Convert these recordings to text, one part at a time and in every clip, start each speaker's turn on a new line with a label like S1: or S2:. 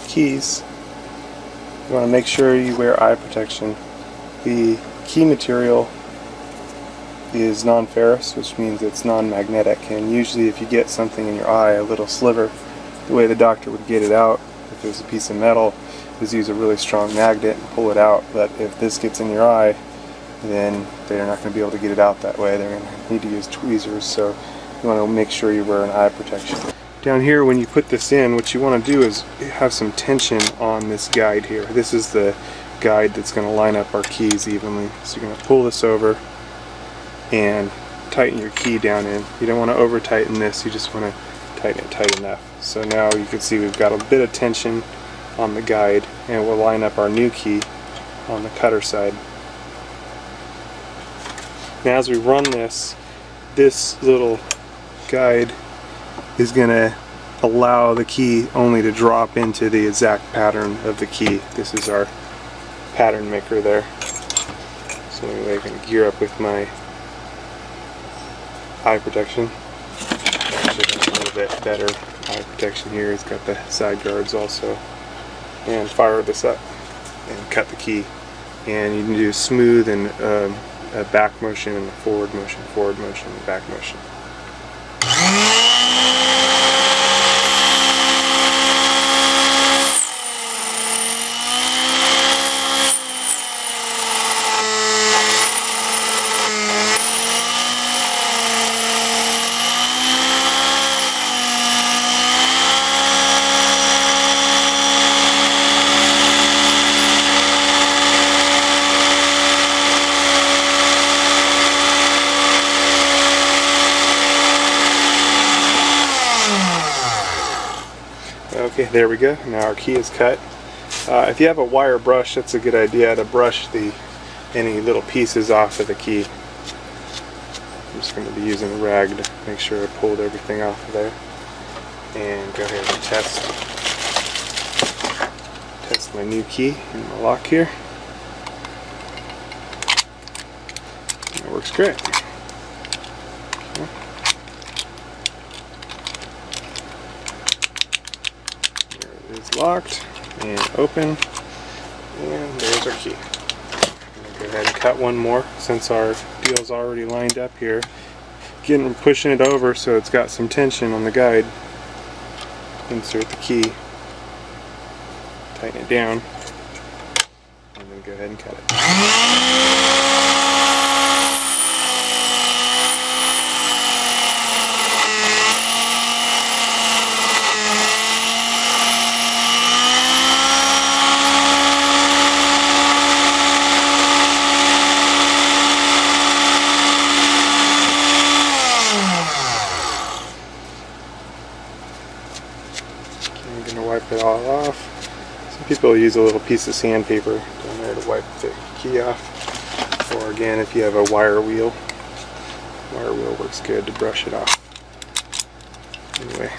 S1: keys, you want to make sure you wear eye protection. The key material is non-ferrous, which means it's non-magnetic, and usually if you get something in your eye, a little sliver, the way the doctor would get it out, if it was a piece of metal, is use a really strong magnet and pull it out. But if this gets in your eye, then they're not going to be able to get it out that way. They're going to need to use tweezers, so you want to make sure you wear an eye protection. Down here, when you put this in, what you want to do is have some tension on this guide here. This is the guide that's going to line up our keys evenly. So you're going to pull this over and tighten your key down in. You don't want to over tighten this, you just want to tighten it tight enough. So now you can see we've got a bit of tension on the guide, and we'll line up our new key on the cutter side. Now as we run this little guide is going to allow the key only to drop into the exact pattern of the key. This is our pattern maker there. So anyway, I can gear up with my eye protection. Actually got a little bit better eye protection here. It's got the side guards also. And fire this up and cut the key. And you can do smooth and a back motion and a forward motion, and back motion. Okay, there we go. Now our key is cut. If you have a wire brush, that's a good idea to brush any little pieces off of the key. I'm just going to be using a rag to make sure I pulled everything off of there. And go ahead and test my new key in my lock here. That works great. Is locked and open, and there's our key. I'm going to go ahead and cut one more since our deal's already lined up here. Pushing it over so it's got some tension on the guide. Insert the key, tighten it down, and then go ahead and cut it. I'm going to wipe it all off. Some people use a little piece of sandpaper down there to wipe the key off. Or again, if you have a wire wheel works good to brush it off. Anyway,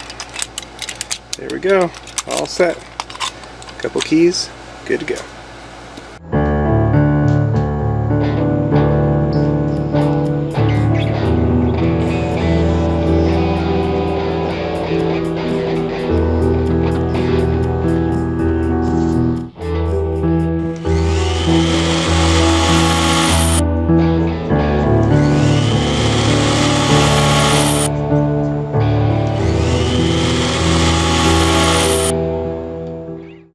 S1: there we go. All set. Couple keys, good to go.